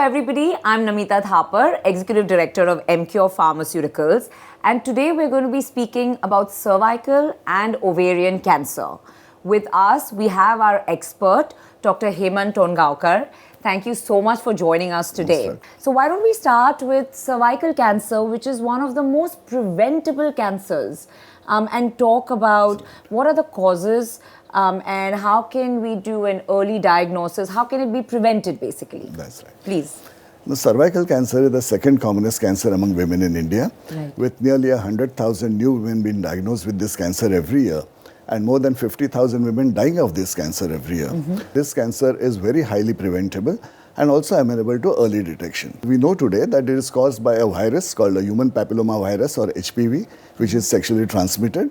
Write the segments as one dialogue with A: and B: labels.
A: everybody, I'm Namita Thapar, Executive Director of MCure Pharmaceuticals, and today we're going to be speaking about cervical and ovarian cancer. With us, we have our expert, Dr. Hemant Tongaonkar. Thank you so much for joining us today. So why don't we start with cervical cancer, which is one of the most preventable cancers, and talk about what are the causes, and how can we do an early diagnosis? How can it be prevented, basically?
B: That's right.
A: Please.
B: The cervical cancer is the second commonest cancer among women in India,
A: Right.
B: with nearly 100,000 new women being diagnosed with this cancer every year, and more than 50,000 women dying of this cancer every year. This cancer is very highly preventable and also amenable to early detection. We know today that it is caused by a virus called a human papilloma virus, or HPV, which is sexually transmitted.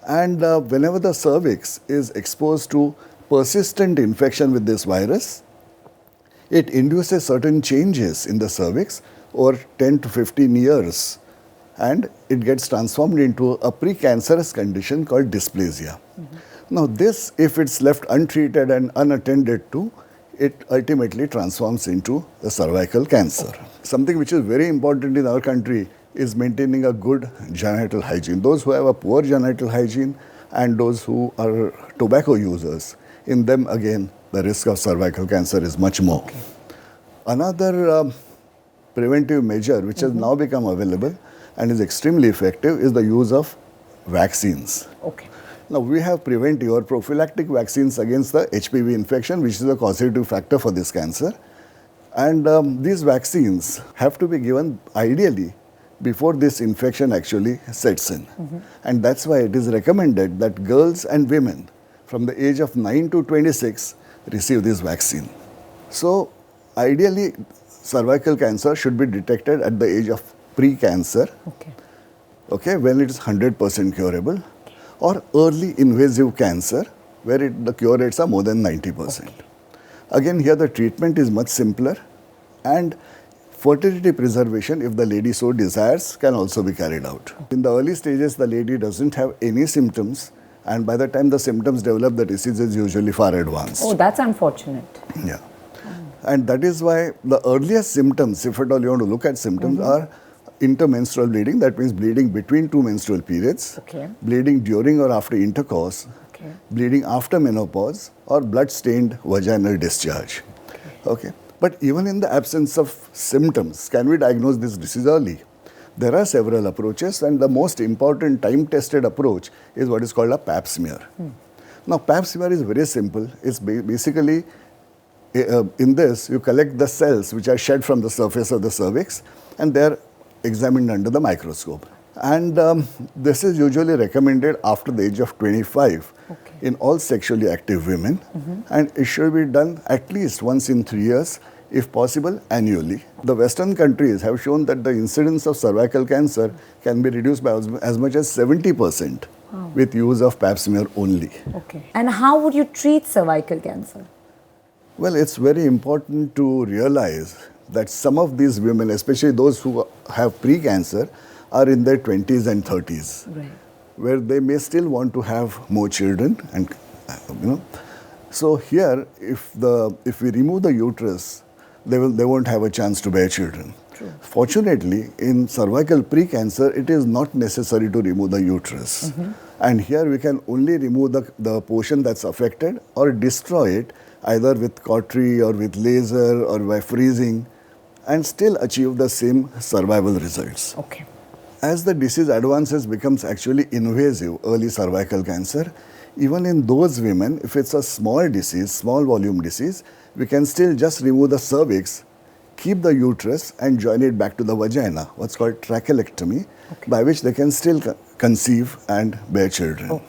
B: And whenever the cervix is exposed to persistent infection with this virus, it induces certain changes in the cervix over 10 to 15 years, and it gets transformed into a precancerous condition called dysplasia. Now this, if it's left untreated and unattended to, it ultimately transforms into the cervical cancer. Something which is very important in our country is maintaining a good genital hygiene. Those who have a poor genital hygiene and those who are tobacco users, in them again the risk of cervical cancer is much more. Another preventive measure which has now become available and is extremely effective is the use of vaccines. Now we have preventive or prophylactic vaccines against the HPV infection, which is a causative factor for this cancer. And these vaccines have to be given ideally before this infection actually sets in. And that's why it is recommended that girls and women from the age of 9 to 26 receive this vaccine. So ideally, cervical cancer should be detected at the age of pre-cancer, when it is 100% curable, or early invasive cancer, where the cure rates are more than 90%. Again, here the treatment is much simpler, and fertility preservation, if the lady so desires, can also be carried out. In the early stages, the lady doesn't have any symptoms, and by the time the symptoms develop, the disease is usually far advanced.
A: Oh, that's unfortunate.
B: Yeah. And that is why the earliest symptoms, if at all you want to look at symptoms, are intermenstrual bleeding, that means bleeding between two menstrual periods, bleeding during or after intercourse, bleeding after menopause, or blood-stained vaginal discharge. But even in the absence of symptoms, can we diagnose this disease early? There are several approaches, and the most important time-tested approach is what is called a pap smear. Now, pap smear is very simple. It's basically, in this, you collect the cells which are shed from the surface of the cervix, and they are examined under the microscope. And this is usually recommended after the age of 25 in all sexually active women, and it should be done at least once in 3 years, if possible annually. The Western countries have shown that the incidence of cervical cancer can be reduced by as much as 70% with use of pap smear only.
A: And how would you treat cervical cancer?
B: Well, it's very important to realize that some of these women, especially those who have pre-cancer, are in their 20s and 30s, where they may still want to have more children, and So here, if we remove the uterus, they won't have a chance to bear children. Fortunately, in cervical pre-cancer, it is not necessary to remove the uterus. And here we can only remove the portion that's affected or destroy it either with cautery or with laser or by freezing, and still achieve the same survival results. As the disease advances, becomes actually invasive, early cervical cancer, even in those women, if it's a small disease, small volume disease, we can still just remove the cervix, keep the uterus and join it back to the vagina, what's called trachelectomy, by which they can still conceive and bear children.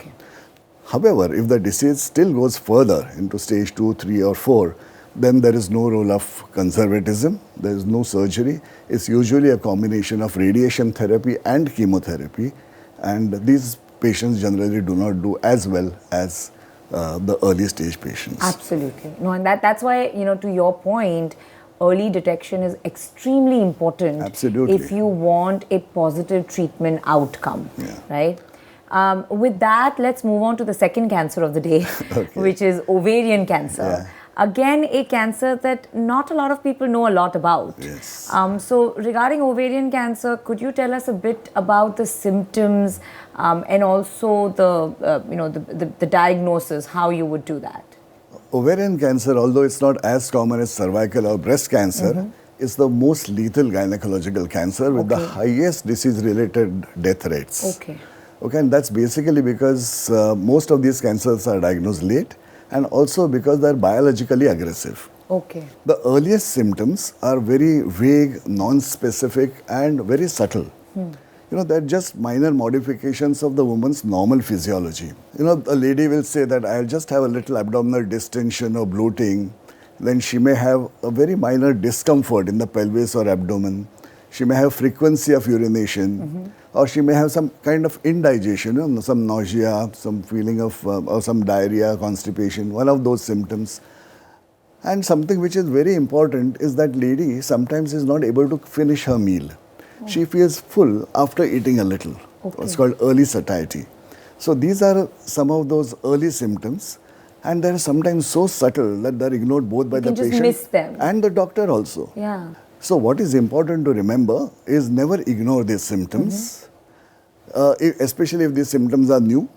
B: However, if the disease still goes further into stage 2, 3 or 4, then there is no role of conservatism, there is no surgery. It's usually a combination of radiation therapy and chemotherapy, and these patients generally do not do as well as the early stage patients.
A: Absolutely. No, and that's why, to your point, early detection is extremely important.
B: Absolutely.
A: If you want a positive treatment outcome, right? With that, let's move on to the second cancer of the day, which is ovarian cancer. Again, a cancer that not a lot of people know a lot about.
B: Yes.
A: So regarding ovarian cancer, could you tell us a bit about the symptoms and also the diagnosis, how you would do that?
B: Ovarian cancer, although it's not as common as cervical or breast cancer, is the most lethal gynecological cancer with the highest disease-related death rates. Okay, and that's basically because most of these cancers are diagnosed late and also because they're biologically aggressive.
A: Okay.
B: The earliest symptoms are very vague, non-specific and very subtle. They're just minor modifications of the woman's normal physiology. A lady will say that I'll just have a little abdominal distension or bloating. Then she may have a very minor discomfort in the pelvis or abdomen. She may have frequency of urination, or she may have some kind of indigestion, some nausea, some feeling of, or some diarrhea, constipation, one of those symptoms. And something which is very important is that lady sometimes is not able to finish her meal. She feels full after eating a little. It's called early satiety. So these are some of those early symptoms, and they're sometimes so subtle that they're ignored both by the patient
A: miss them.
B: and the doctor also.
A: Yeah.
B: So what is important to remember is never ignore these symptoms, especially if these symptoms are new,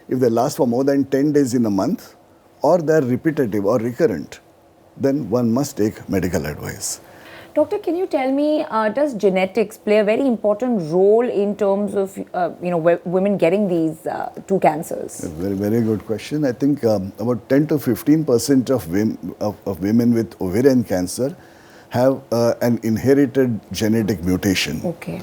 B: if they last for more than 10 days in a month, or they're repetitive or recurrent, then one must take medical advice.
A: Doctor, can you tell me, does genetics play a very important role in terms of, women getting these two cancers?
B: A very, very good question. I think about 10 to 15% of women with ovarian cancer have an inherited genetic mutation.
A: Okay.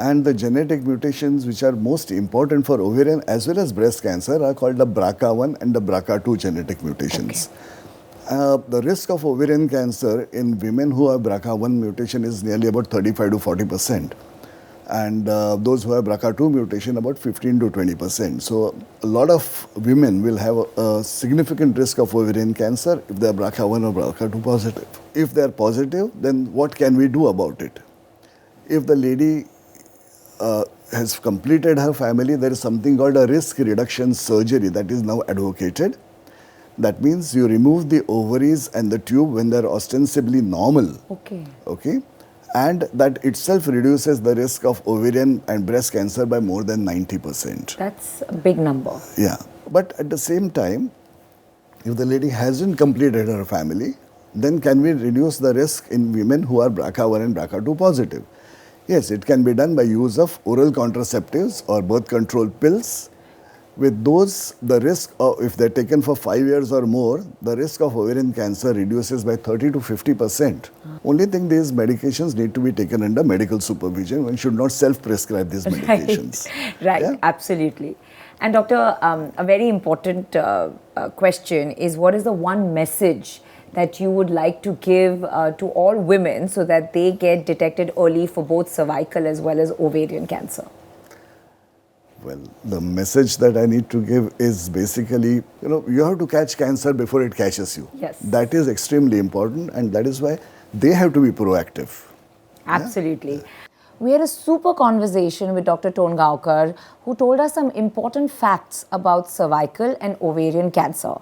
B: And the genetic mutations which are most important for ovarian as well as breast cancer are called the BRCA1 and the BRCA2 genetic mutations. The risk of ovarian cancer in women who have BRCA1 mutation is nearly about 35 to 40%. And those who have BRCA2 mutation about 15 to 20%. So a lot of women will have a significant risk of ovarian cancer if they are BRCA1 or BRCA2 positive. If they are positive, then what can we do about it? If the lady has completed her family, there is something called a risk reduction surgery that is now advocated. That means you remove the ovaries and the tube when they are ostensibly normal. Okay. And that itself reduces the risk of ovarian and breast cancer by more than 90%.
A: That's a big number.
B: Yeah. But at the same time, if the lady hasn't completed her family, then can we reduce the risk in women who are BRCA1 and BRCA2 positive? Yes, it can be done by use of oral contraceptives or birth control pills. With those, the risk of, if they're taken for 5 years or more, the risk of ovarian cancer reduces by 30 to 50%. Only thing, these medications need to be taken under medical supervision. One should not self-prescribe these medications.
A: Right, yeah? Absolutely. And doctor, a very important question is, what is the one message that you would like to give to all women so that they get detected early for both cervical as well as ovarian cancer?
B: Well, the message that I need to give is basically, you have to catch cancer before it catches you.
A: Yes.
B: That is extremely important, and that is why they have to be proactive.
A: Absolutely. Yeah? We had a super conversation with Dr. Tongaonkar, who told us some important facts about cervical and ovarian cancer.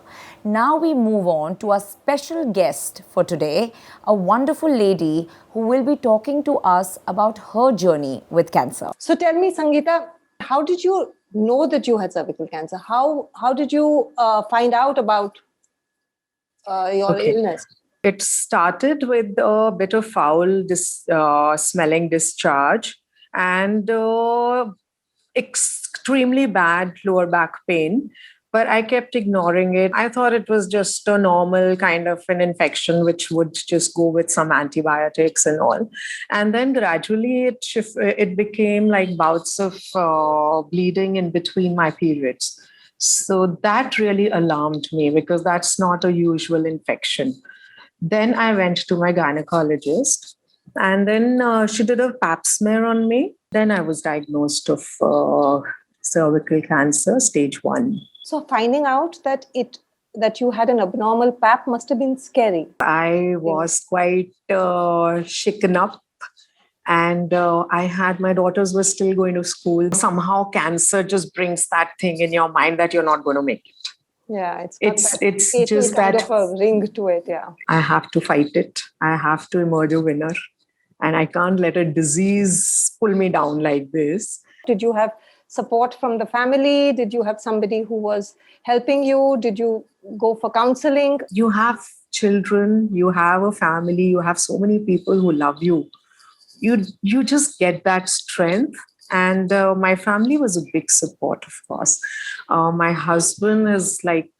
A: Now we move on to our special guest for today, a wonderful lady who will be talking to us about her journey with cancer.
C: So tell me, Sangeeta, how did you know that you had cervical cancer? How did you find out about your illness?
D: It started with a bit of foul smelling discharge and extremely bad lower back pain. But I kept ignoring it. I thought it was just a normal kind of an infection, which would just go with some antibiotics and all. And then gradually it became like bouts of bleeding in between my periods. So that really alarmed me because that's not a usual infection. Then I went to my gynecologist and then she did a pap smear on me. Then I was diagnosed of cervical cancer, stage 1.
C: So finding out that you had an abnormal pap must have been scary.
D: I was quite shaken up, and my daughters were still going to school. Somehow cancer just brings that thing in your mind that you're not going to make it.
C: Yeah, it's got that
D: It's
C: fatal
D: just
C: kind
D: that
C: of a ring to it. Yeah.
D: I have to fight it. I have to emerge a winner. And I can't let a disease pull me down like this.
C: Did you have support from the family? Did you have somebody who was helping you? Did you go for counseling?
D: You have children, you have a family, you have so many people who love you. You just get that strength. And my family was a big support, of course. My husband has like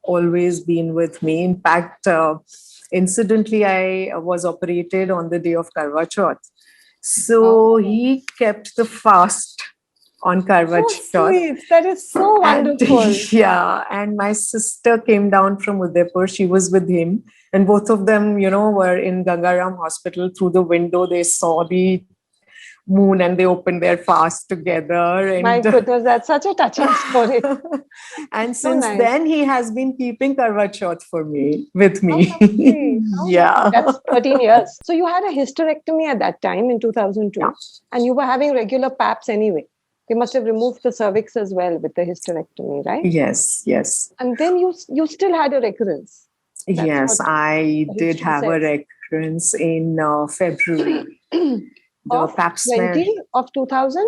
D: always been with me. In fact, incidentally, I was operated on the day of Karwa Chauth. So he kept the fast on Karwa
C: So
D: Chauth.
C: sweet. That is so
D: And
C: wonderful.
D: yeah, and my sister came down from Udaipur. She was with him, and both of them, were in Gangaram Hospital. Through the window, they saw the moon, and they opened their fast together.
C: My
D: And
C: goodness, that's such a touching story.
D: and
C: So
D: since
C: nice.
D: then, he has been keeping Karwa Chauth for me with
C: How
D: me.
C: lovely. How
D: Yeah.
C: lovely. That's 13 years. So you had a hysterectomy at that time in 2002,
D: Yeah.
C: and you were having regular PAPs anyway. They must have removed the cervix as well with the hysterectomy, right?
D: Yes, yes.
C: And then you still had a recurrence. That's
D: Yes,
C: what
D: I
C: the
D: did
C: history
D: have a
C: says.
D: recurrence in February. The
C: Of
D: pap smear
C: 20 of 2000?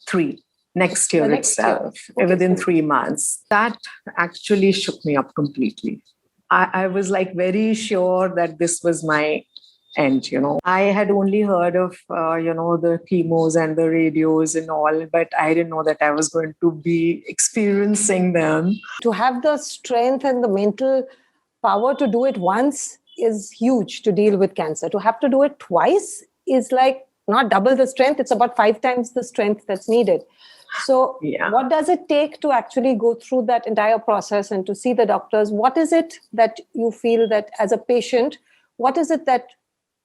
D: 3 next year
C: The next year.
D: itself,
C: Okay,
D: within
C: so-
D: 3 months. That actually shook me up completely. I was like very sure that this was my end. I had only heard of the chemos and the radios and all, but I didn't know that I was going to be experiencing them.
C: To have the strength and the mental power to do it once is huge to deal with cancer. To have to do it twice is like not double the strength, it's about 5 times the strength that's needed. So,
D: Yeah.
C: what does it take to actually go through that entire process and to see the doctors? What is it that you feel that as a patient, what is it that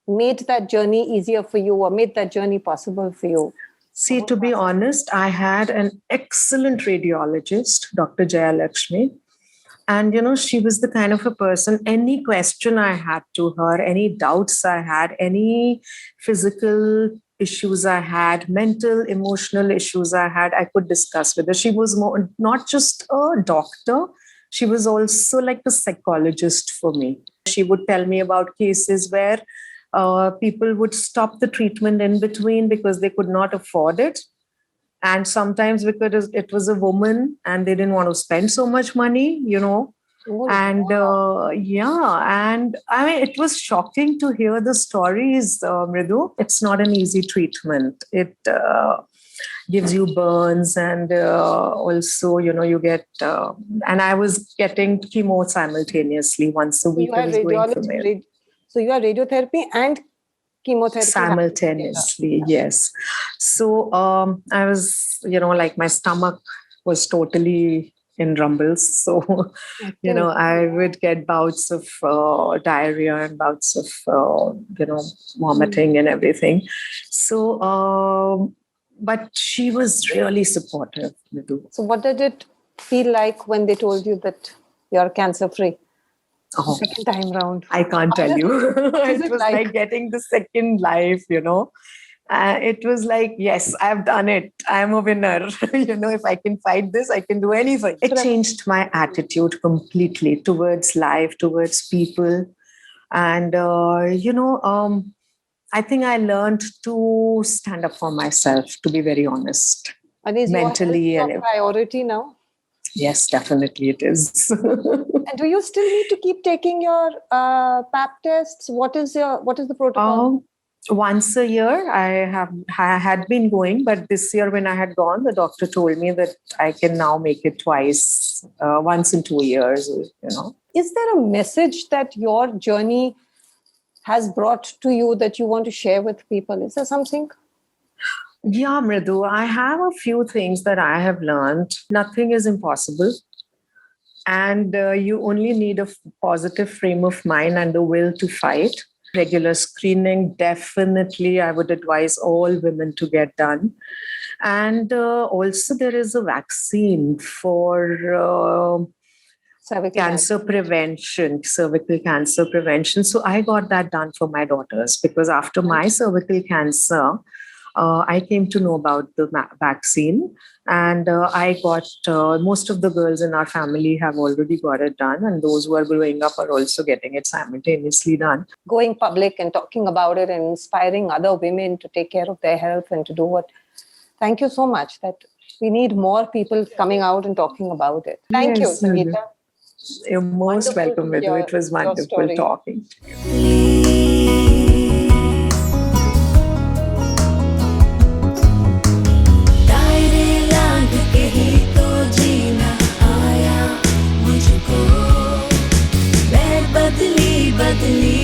C: made that journey easier for you or made that journey possible for you?
D: See, to be honest, I had an excellent radiologist, Dr. Jaya Lakshmi. And, she was the kind of a person, any question I had to her, any doubts I had, any physical issues I had, mental, emotional issues I had, I could discuss with her. She was more, not just a doctor, she was also like a psychologist for me. She would tell me about cases where people would stop the treatment in between because they could not afford it. And sometimes because it was a woman and they didn't want to spend so much money,
C: Oh,
D: and
C: wow.
D: and I mean, it was shocking to hear the stories, Mridu. It's not an easy treatment. It gives you burns, and also, you get, and I was getting chemo simultaneously once a
C: So
D: week.
C: you
D: I
C: had
D: was going for
C: radiology, so you had radiotherapy and chemotherapy
D: simultaneously, yes. So I was, like my stomach was totally in rumbles. So, I would get bouts of diarrhea and bouts of, vomiting and everything. So, but she was really supportive, Nidu.
C: So what did it feel like when they told you that you're cancer free?
D: Oh,
C: Second time round.
D: I can't tell you.
C: is
D: It
C: it
D: was
C: like?
D: like getting the second life, it was like, yes, I've done it. I'm a winner. If I can fight this, I can do anything. It changed my attitude completely towards life, towards people. And, I think I learned to stand up for myself, to be very honest.
C: And is
D: mentally
C: your
D: and
C: health your priority now?
D: Yes, definitely it is.
C: And do you still need to keep taking your PAP tests? What is the protocol?
D: Once a year, I had been going, but this year when I had gone, the doctor told me that I can now make it twice, once in 2 years.
C: Is there a message that your journey has brought to you that you want to share with people? Is there something?
D: Yeah, Mridu, I have a few things that I have learned. Nothing is impossible. And you only need a positive frame of mind and the will to fight. Regular screening, definitely, I would advise all women to get done. And also, there is a vaccine for cancer prevention, cervical cancer prevention. So I got that done for my daughters because after my cervical cancer, I came to know about the vaccine, and I got most of the girls in our family have already got it done, and those who are growing up are also getting it simultaneously done.
C: Going public and talking about it and inspiring other women to take care of their health and to do what. Thank you so much. That we need more people coming out and talking about it. Thank you,
D: Yes,
C: Sangeeta.
D: You're most
C: Wonderful
D: welcome,
C: to
D: Vidhu.
C: hear
D: It was
C: your
D: wonderful
C: story.
D: talking.
E: दायरे लांघ के ही तो जीना आया मुझको मैं बदली बदली